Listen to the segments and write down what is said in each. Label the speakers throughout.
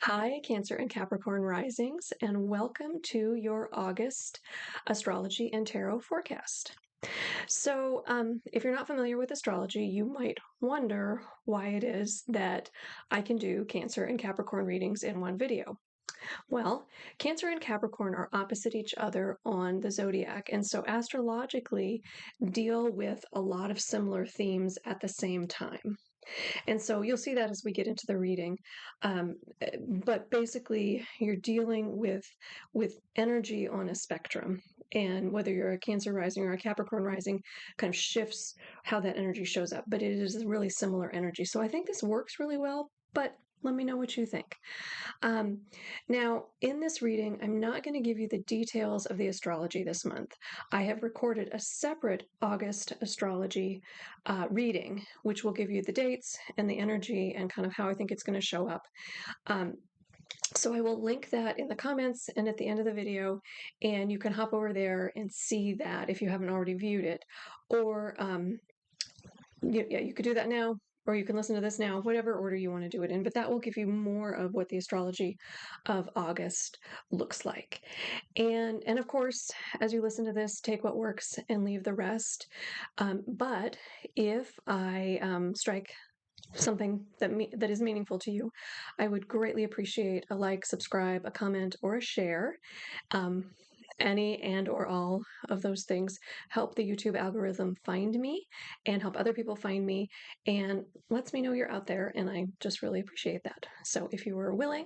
Speaker 1: Hi, Cancer and Capricorn Risings, and welcome to your August astrology and tarot forecast. If you're not familiar with astrology, you might wonder why it is that I can do Cancer and Capricorn readings in one video. Well, Cancer and Capricorn are opposite each other on the zodiac, and so astrologically deal with a lot of similar themes at the same time. And so you'll see that as we get into the reading. But basically, you're dealing with energy on a spectrum, and whether you're a Cancer rising or a Capricorn rising, kind of shifts how that energy shows up. But it is a really similar energy, so I think this works really well. But let me know what you think. Um, Now, in this reading, I'm not going to give you the details of the astrology this month. I have recorded a separate August astrology reading, which will give you the dates and the energy and kind of how I think it's going to show up. Um, so I will link that in the comments and at the end of the video, and you can hop over there and see that if you haven't already viewed it. Or you could do that now, or you can listen to this now, whatever order you want to do it in. But that will give you more of what the astrology of August looks like. And of course, as you listen to this, take what works and leave the rest. But if I strike something that is meaningful to you, I would greatly appreciate a like, subscribe, a comment, or a share. Um, any and or all of those things help the YouTube algorithm find me and help other people find me and lets me know you're out there, and I just really appreciate that. So if you were willing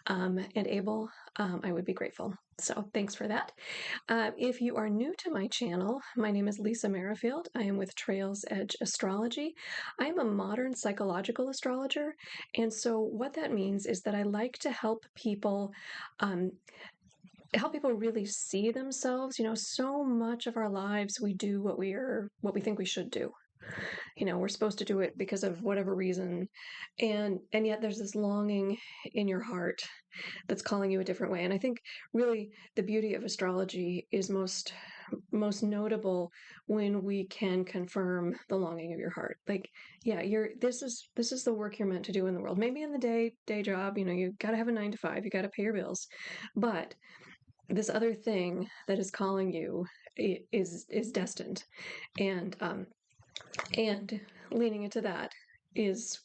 Speaker 1: and able, I would be grateful. So thanks for that. If you are new to my channel, my name is Lisa Merrifield. I am with Trails Edge Astrology. I am a modern psychological astrologer, and so what that means is that I like to um, help people really see themselves. So much of our lives we do what we think we should do. We're supposed to do it because of whatever reason, and yet there's this longing in your heart that's calling you a different way. And I think really the beauty of astrology is most notable when we can confirm the longing of your heart. Like, yeah, this is the work you're meant to do in the world. Maybe in the day job, you got to have a 9 to 5, you got to pay your bills, but this other thing that is calling you is destined, and and leaning into that is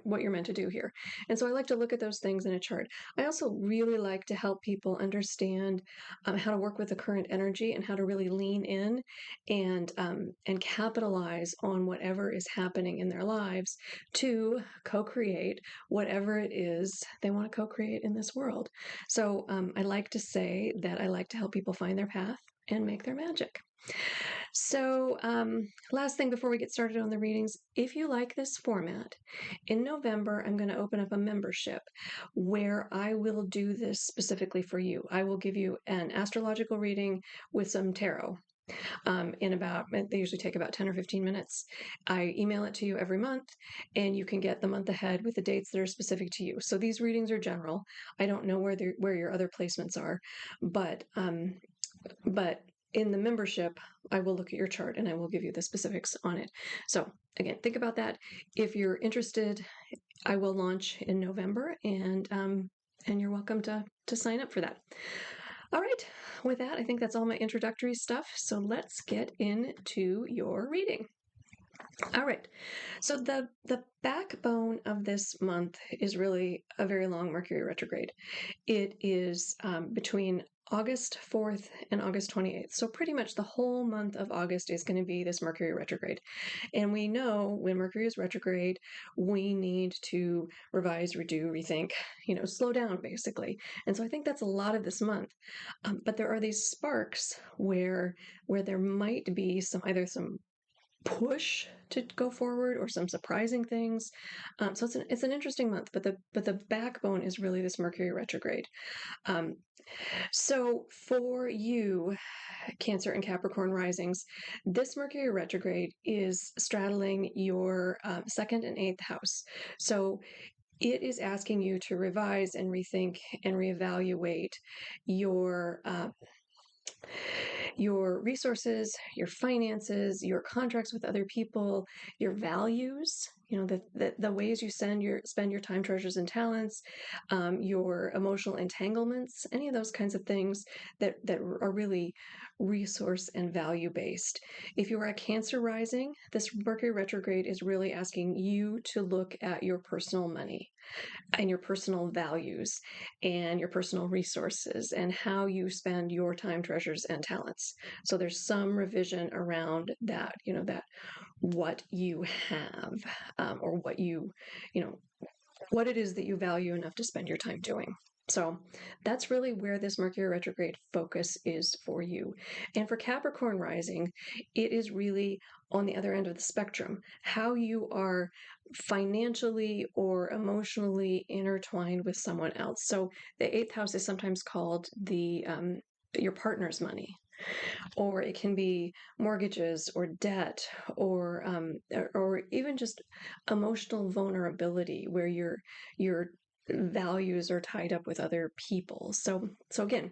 Speaker 1: what you're meant to do here. And so I like to look at those things in a chart. I also really like to help people understand how to work with the current energy and how to really lean in and capitalize on whatever is happening in their lives to co-create whatever it is they want to co-create in this world. So I like to say that I like to help people find their path and make their magic. So, last thing before we get started on the readings, if you like this format, in November, I'm going to open up a membership where I will do this specifically for you. I will give you an astrological reading with some tarot. They usually take about 10 or 15 minutes. I email it to you every month, and you can get the month ahead with the dates that are specific to you. So these readings are general. I don't know where your other placements are, but in the membership, I will look at your chart and I will give you the specifics on it. So again, think about that. If you're interested, I will launch in November, and you're welcome to sign up for that. All right, with that, I think that's all my introductory stuff. So let's get into your reading. All right, so the backbone of this month is really a very long Mercury retrograde. It is between August 4th and August 28th. So pretty much the whole month of August is going to be this Mercury retrograde. And we know when Mercury is retrograde, we need to revise, redo, rethink, slow down basically. And so I think that's a lot of this month. But there are these sparks where there might be either some push to go forward or some surprising things. So it's an interesting month, but the backbone is really this Mercury retrograde. So for you, Cancer and Capricorn risings, this Mercury retrograde is straddling your second and eighth house. So it is asking you to revise and rethink and reevaluate your Your resources, your finances, your contracts with other people, your values, the ways you spend your time, treasures, and talents, your emotional entanglements, any of those kinds of things that are really resource and value based. If you are a Cancer rising, this Mercury retrograde is really asking you to look at your personal money and your personal values and your personal resources and how you spend your time, treasures, and talents. So there's some revision around that, that what you have, or what it is that you value enough to spend your time doing. So that's really where this Mercury retrograde focus is for you. And for Capricorn rising, it is really on the other end of the spectrum, how you are financially or emotionally intertwined with someone else. So the eighth house is sometimes called your partner's money, or it can be mortgages or debt, or even just emotional vulnerability where your values are tied up with other people. So again,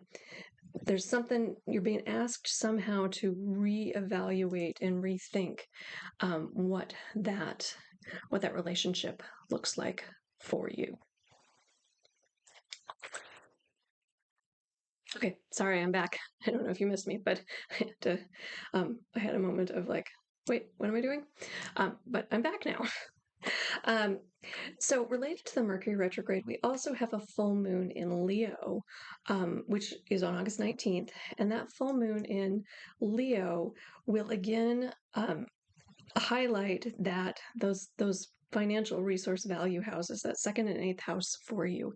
Speaker 1: there's something you're being asked somehow to reevaluate and rethink what that relationship looks like for you. Okay, sorry, I'm back. I don't know if you missed me, but I had a moment of like, wait, what am I doing? But I'm back now. So related to the Mercury retrograde, we also have a full moon in Leo, which is on August 19th. And that full moon in Leo will again highlight that those financial resource value houses, that second and eighth house for you.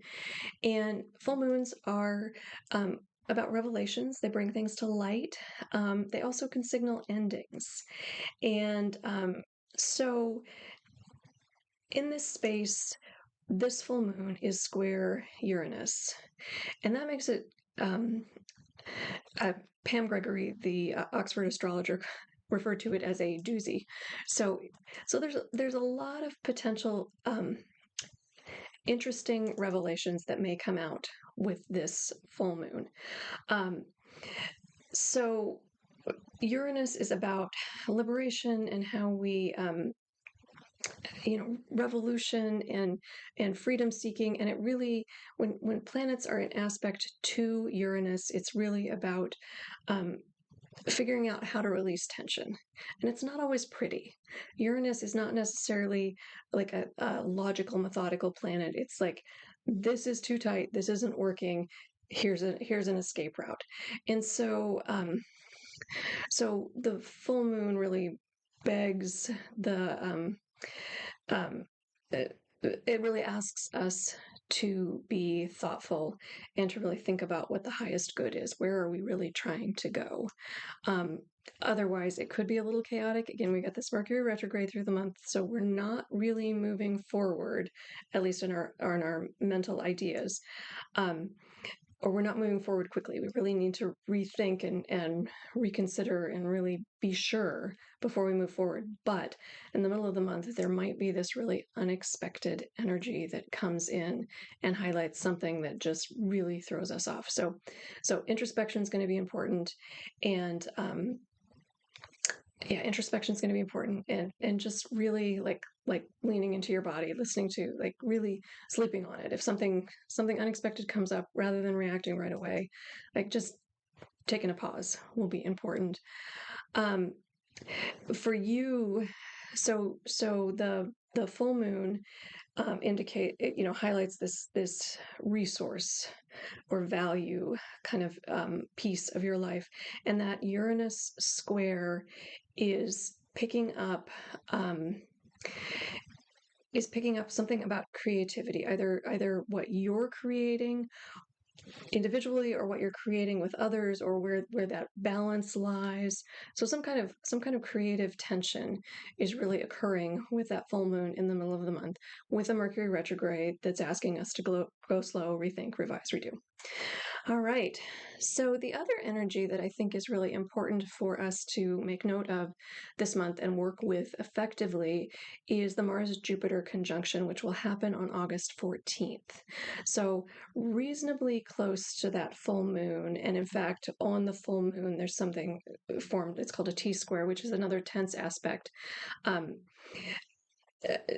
Speaker 1: And full moons are about revelations. They bring things to light. They also can signal endings. And so in this space, this full moon is square Uranus. And that makes it, Pam Gregory, the Oxford astrologer, referred to it as a doozy. So there's a lot of potential interesting revelations that may come out with this full moon. So Uranus is about liberation and how we, revolution and freedom seeking. And it really, when planets are in aspect to Uranus, it's really about figuring out how to release tension. And it's not always pretty. Uranus is not necessarily like a logical, methodical planet. It's like, this is too tight, this isn't working, here's an escape route. And so so the full moon really begs it really asks us to be thoughtful and to really think about what the highest good is. Where are we really trying to go? Otherwise, it could be a little chaotic. Again, we got this Mercury retrograde through the month, so we're not really moving forward, at least in our mental ideas. Or we're not moving forward quickly. We really need to rethink and reconsider and really be sure before we move forward. But in the middle of the month, there might be this really unexpected energy that comes in and highlights something that just really throws us off. So introspection is going to be important, and introspection is going to be important, and just really like leaning into your body, listening to, like, really sleeping on it. If something unexpected comes up, rather than reacting right away, like just taking a pause will be important. For you, so the full moon highlights this resource or value kind of piece of your life, and that Uranus square is picking up something about creativity, either what you're creating individually or what you're creating with others, or where that balance lies. So some kind of creative tension is really occurring with that full moon in the middle of the month, with a Mercury retrograde that's asking us to go slow, rethink, revise, redo. All right. So, the other energy that I think is really important for us to make note of this month and work with effectively is the Mars Jupiter conjunction, which will happen on August 14th. So, reasonably close to that full moon. And in fact, on the full moon, there's something formed, it's called a T square, which is another tense aspect. Um,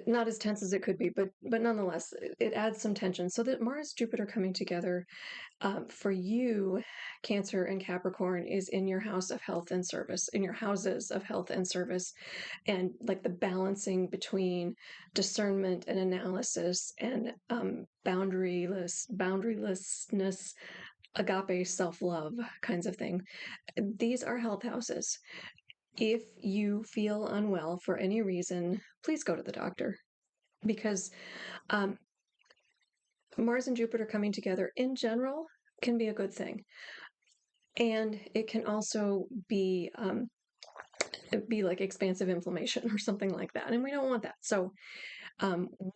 Speaker 1: not as tense as it could be, but nonetheless, it adds some tension. So that Mars Jupiter coming together for you, Cancer and Capricorn, is in your house of health and service, in your houses of health and service, and like the balancing between discernment and analysis and boundarylessness, agape self-love kinds of thing. These are health houses. If you feel unwell for any reason, please go to the doctor because um, Mars and Jupiter coming together in general can be a good thing. And it can also be like expansive inflammation or something like that, and we don't want that. So,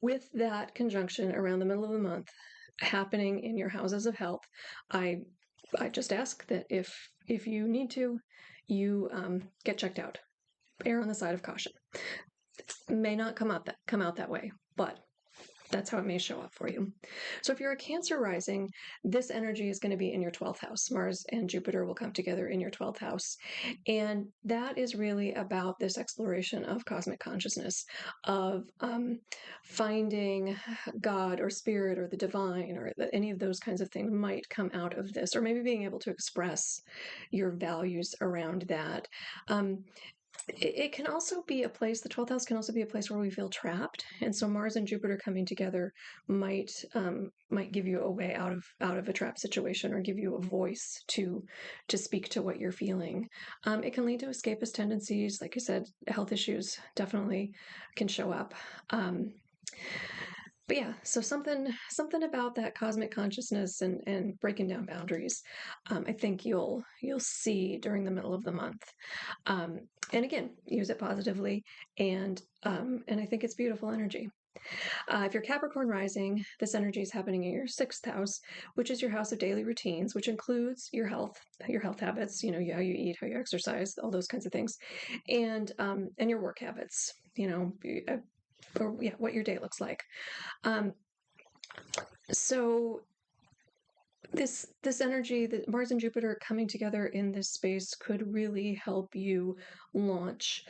Speaker 1: with that conjunction around the middle of the month happening in your houses of health, I I just ask that if you need to, you get checked out. Err on the side of caution. May not come out that way, but that's how it may show up for you. So if you're a Cancer rising, this energy is going to be in your 12th house. Mars and Jupiter will come together in your 12th house. And that is really about this exploration of cosmic consciousness, of finding God or spirit or the divine or any of those kinds of things might come out of this, or maybe being able to express your values around that. It can also be a place, the 12th house can also be a place where we feel trapped. And so Mars and Jupiter coming together might give you a way out of a trap situation, or give you a voice to speak to what you're feeling. It can lead to escapist tendencies. Like I said, health issues definitely can show up. But yeah, so something about that cosmic consciousness and breaking down boundaries, I think you'll see during the middle of the month. And again, use it positively, and I think it's beautiful energy. If you're Capricorn rising, this energy is happening in your 6th house, which is your house of daily routines, which includes your health habits, how you eat, how you exercise, all those kinds of things, and your work habits, or yeah, what your day looks like. Um, so this energy, that Mars and Jupiter coming together in this space, could really help you launch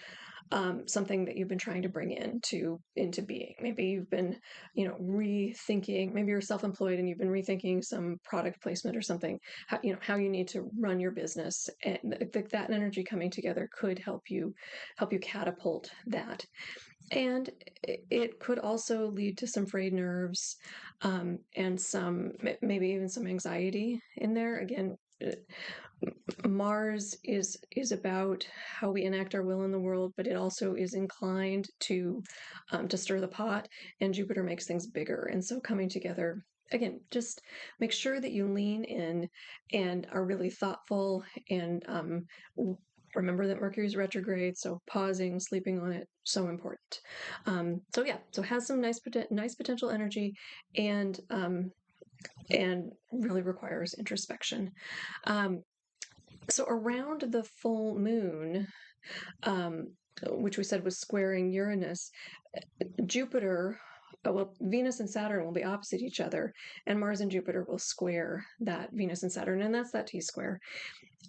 Speaker 1: something that you've been trying to bring into being. Maybe you've been, rethinking. Maybe you're self-employed and you've been rethinking some product placement or something. How you need to run your business, and that energy coming together could help you catapult that. And it could also lead to some frayed nerves, and maybe even some anxiety in there. Again, Mars is about how we enact our will in the world, but it also is inclined to stir the pot, and Jupiter makes things bigger. And so coming together, again, just make sure that you lean in and are really thoughtful, and remember that Mercury's retrograde, so pausing, sleeping on it, so important. So yeah, so has some nice potential energy, and really requires introspection. So around the full moon, which we said was squaring Uranus, Jupiter, Venus and Saturn will be opposite each other, and Mars and Jupiter will square that Venus and Saturn, and that's that T square.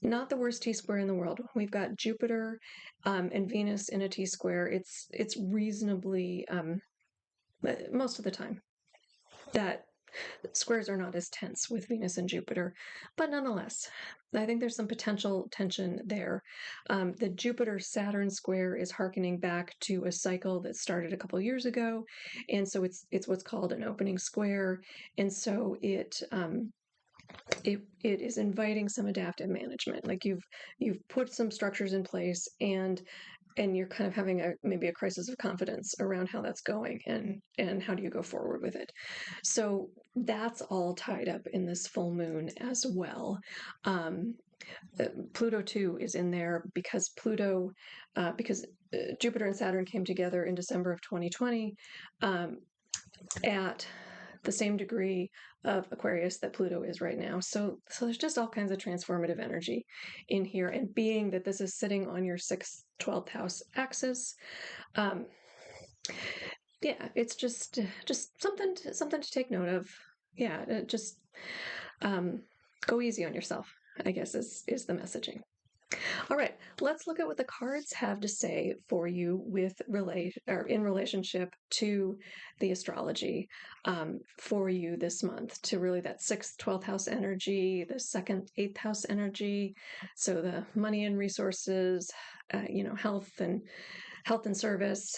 Speaker 1: Not the worst T square in the world. We've got Jupiter and Venus in a T square. It's reasonably, most of the time, that squares are not as tense with Venus and Jupiter, but nonetheless, I think there's some potential tension there. The Jupiter-Saturn square is harkening back to a cycle that started a couple years ago, and so it's what's called an opening square, and so it is inviting some adaptive management. Like you've put some structures in place, and you're kind of having maybe a crisis of confidence around how that's going, and how do you go forward with it. So that's all tied up in this full moon as well. Pluto too is in there, because Jupiter and Saturn came together in December of 2020 at the same degree of Aquarius that Pluto is right now. So there's just all kinds of transformative energy in here. And being that this is sitting on your 6th, 12th house axis, yeah, it's just something to take note of. Yeah, just go easy on yourself, I guess is the messaging. All right, let's look at what the cards have to say for you with in relationship to the astrology for you this month, to really that 6th, 12th house energy, the 2nd, 8th house energy. So the money and resources, health and service.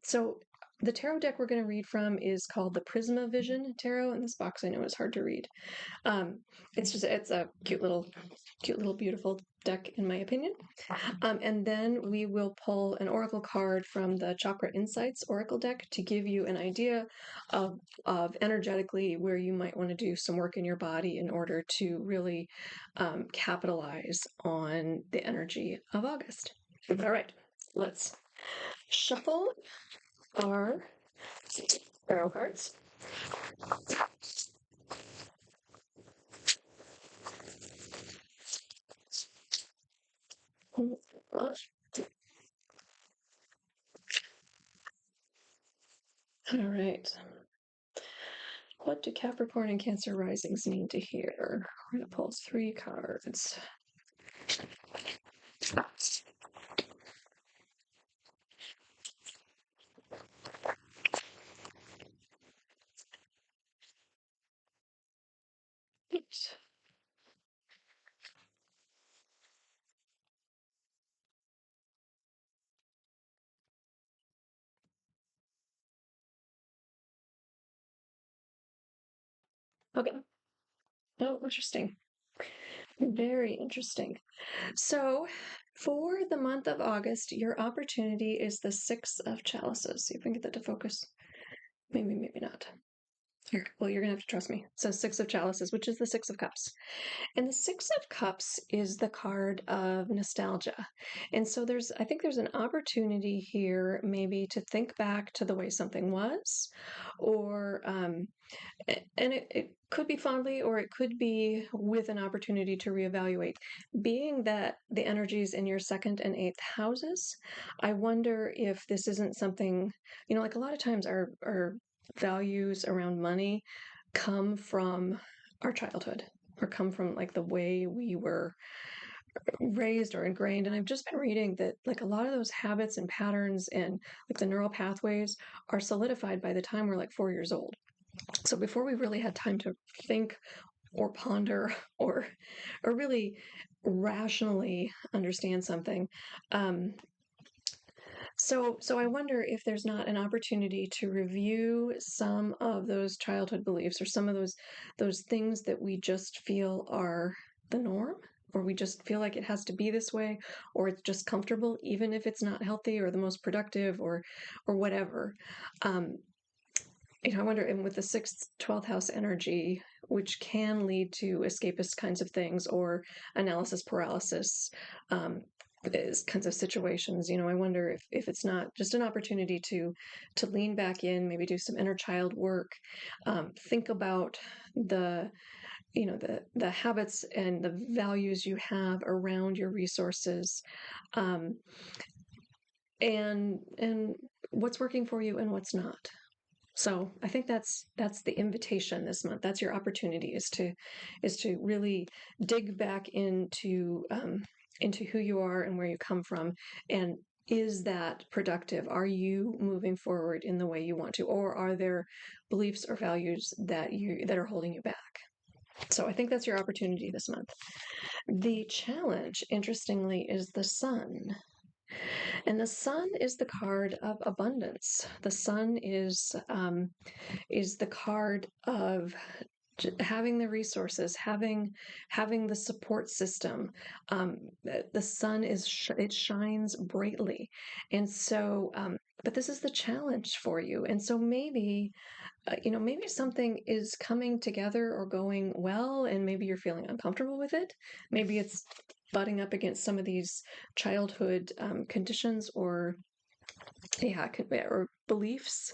Speaker 1: So the tarot deck we're going to read from is called the Prisma Vision Tarot, and this box I know is hard to read. It's a cute little beautiful deck in my opinion. And then we will pull an oracle card from the Chakra Insights Oracle deck to give you an idea of energetically where you might want to do some work in your body in order to really capitalize on the energy of August. All right, let's shuffle our tarot cards. All right. What do Capricorn and Cancer risings need to hear? We're going to pull 3 cards. Oops. Okay. Oh, interesting. Very interesting. So, for the month of August, your opportunity is the 6 of Chalices. See if we can get that to focus. Maybe, maybe not. Here, well, you're going to have to trust me. So, 6 of Chalices, which is the 6 of Cups. And the 6 of Cups is the card of nostalgia. And so I think there's an opportunity here maybe to think back to the way something was, or and it could be fondly, or it could be with an opportunity to reevaluate. Being that the energies in your 2nd and 8th houses, I wonder if this isn't something, like a lot of times our values around money come from our childhood, or come from like the way we were raised or ingrained. And I've just been reading that like a lot of those habits and patterns and like the neural pathways are solidified by the time we're like 4 years old. So before we really had time to think or ponder or really rationally understand something. So I wonder if there's not an opportunity to review some of those childhood beliefs, or some of those things that we just feel are the norm, or we just feel like it has to be this way, or it's just comfortable, even if it's not healthy or the most productive or whatever. I wonder, and with the 6th, 12th house energy, which can lead to escapist kinds of things or analysis paralysis, kinds of situations, I wonder if it's not just an opportunity to lean back in, maybe do some inner child work, think about the habits and the values you have around your resources, and what's working for you and what's not. So I think that's the invitation this month. That's your opportunity, is to really dig back into who you are and where you come from, and is that productive? Are you moving forward in the way you want to, or are there beliefs or values that are holding you back? So I think that's your opportunity this month. The challenge, interestingly, is the Sun. And the Sun is the card of abundance. The Sun is the card of having the resources, having the support system. The Sun it shines brightly, and so. But this is the challenge for you, and so maybe maybe something is coming together or going well, and maybe you're feeling uncomfortable with it. Maybe it's butting up against some of these childhood conditions or beliefs.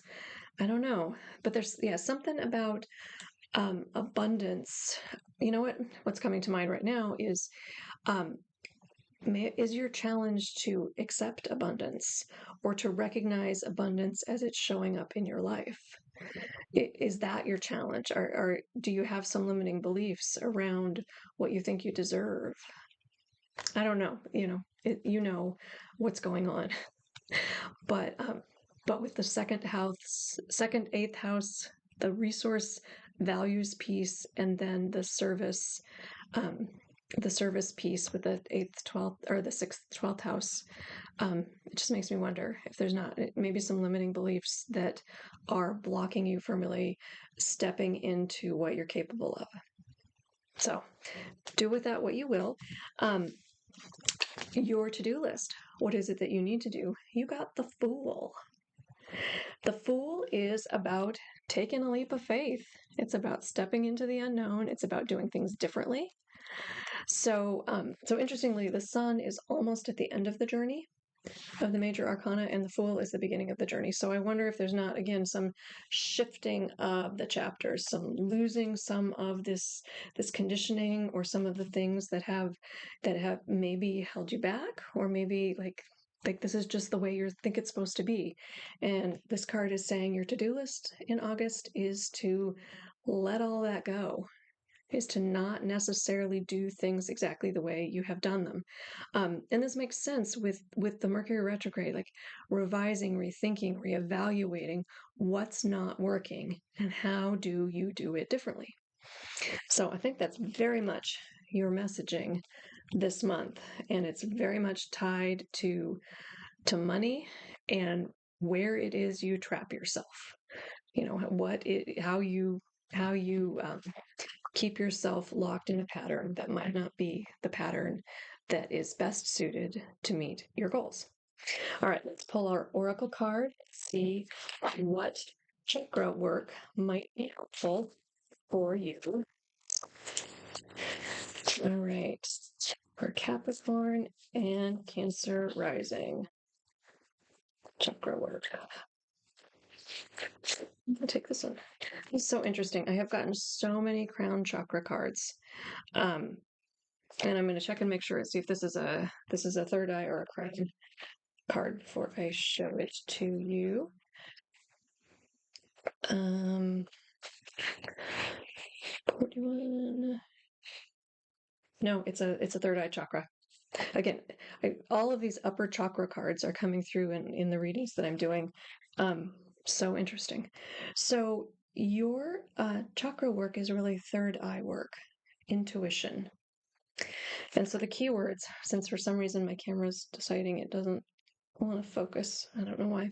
Speaker 1: I don't know, but there's something about abundance. You know what's coming to mind right now is um, is your challenge to accept abundance or to recognize abundance as it's showing up in your life. Is that your challenge, or do you have some limiting beliefs around what you think you deserve? I don't know. You know what's going on. But with the second house, second, eighth house, the resource values piece, and then um, the service piece with the eighth, 12th, or the sixth, 12th house, it just makes me wonder if there's not maybe some limiting beliefs that are blocking you from really stepping into what you're capable of. So do with that what you will. Your to-do list. What is it that you need to do? You got the Fool. The Fool is about taking a leap of faith. It's about stepping into the unknown. It's about doing things differently. So interestingly, the Sun is almost at the end of the journey of the major arcana, and the Fool is the beginning of the journey. So I wonder if there's not, again, some shifting of the chapters, some losing some of this conditioning, or some of the things that have maybe held you back, or maybe like this is just the way you think it's supposed to be. And this card is saying your to-do list in August is to let all that go, is to not necessarily do things exactly the way you have done them. And this makes sense with the Mercury retrograde, like revising, rethinking, reevaluating what's not working and how do you do it differently. So I think that's very much your messaging this month, and it's very much tied to money and where it is you trap yourself. How you keep yourself locked in a pattern that might not be the pattern that is best suited to meet your goals. All right, let's pull our oracle card, see what chakra work might be helpful for you. All right, for Capricorn and Cancer rising, chakra work. I'm gonna take this one. It's so interesting. I have gotten so many crown chakra cards. And I'm going to check and make sure, see if this is a third eye or a crown card before I show it to you. 41. No, it's a third eye chakra. Again, all of these upper chakra cards are coming through in the readings that I'm doing. So interesting. So your chakra work is really third eye work, intuition. And so the keywords, since for some reason my camera's deciding it doesn't want to focus, I don't know why.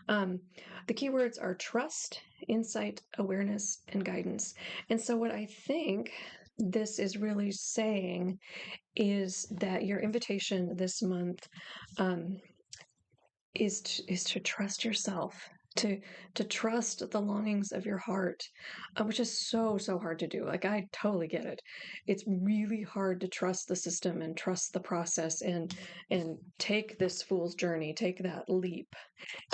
Speaker 1: The keywords are trust, insight, awareness, and guidance. And so what I think this is really saying is that your invitation this month is to trust yourself, to trust the longings of your heart, which is so hard to do. Like, I totally get it. It's really hard to trust the system and trust the process and take this fool's journey, take that leap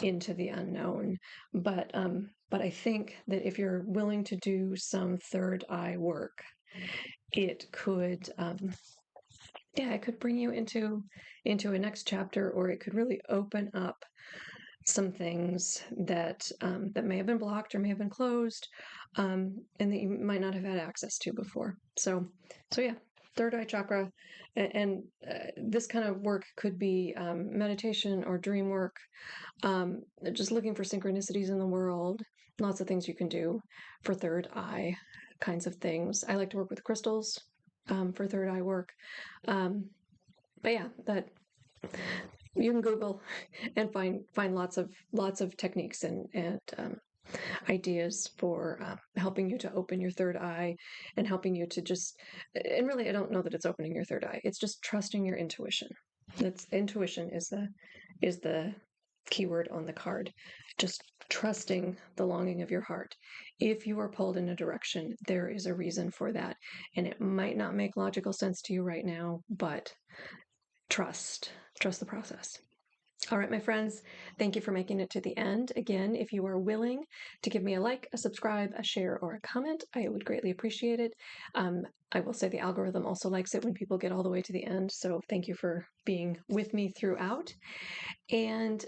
Speaker 1: into the unknown. But I think that if you're willing to do some third eye work, it could it could bring you into a next chapter, or it could really open up some things that that may have been blocked or may have been closed, and that you might not have had access to before. So yeah, third eye chakra, and this kind of work could be meditation or dream work, just looking for synchronicities in the world. Lots of things you can do for third eye kinds of things. I like to work with crystals for third eye work. But yeah, that you can Google and find lots of techniques and ideas for helping you to open your third eye, and helping you to just, and really, I don't know that it's opening your third eye. It's just trusting your intuition. That's intuition is the keyword on the card. Just trusting the longing of your heart. If you are pulled in a direction, there is a reason for that, and it might not make logical sense to you right now, but trust the process. All right, my friends, thank you for making it to the end. Again, if you are willing to give me a like, a subscribe, a share, or a comment, I would greatly appreciate it. I will say the algorithm also likes it when people get all the way to the end, so thank you for being with me throughout. And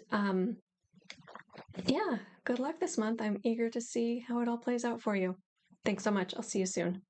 Speaker 1: yeah, good luck this month. I'm eager to see how it all plays out for you. Thanks so much. I'll see you soon.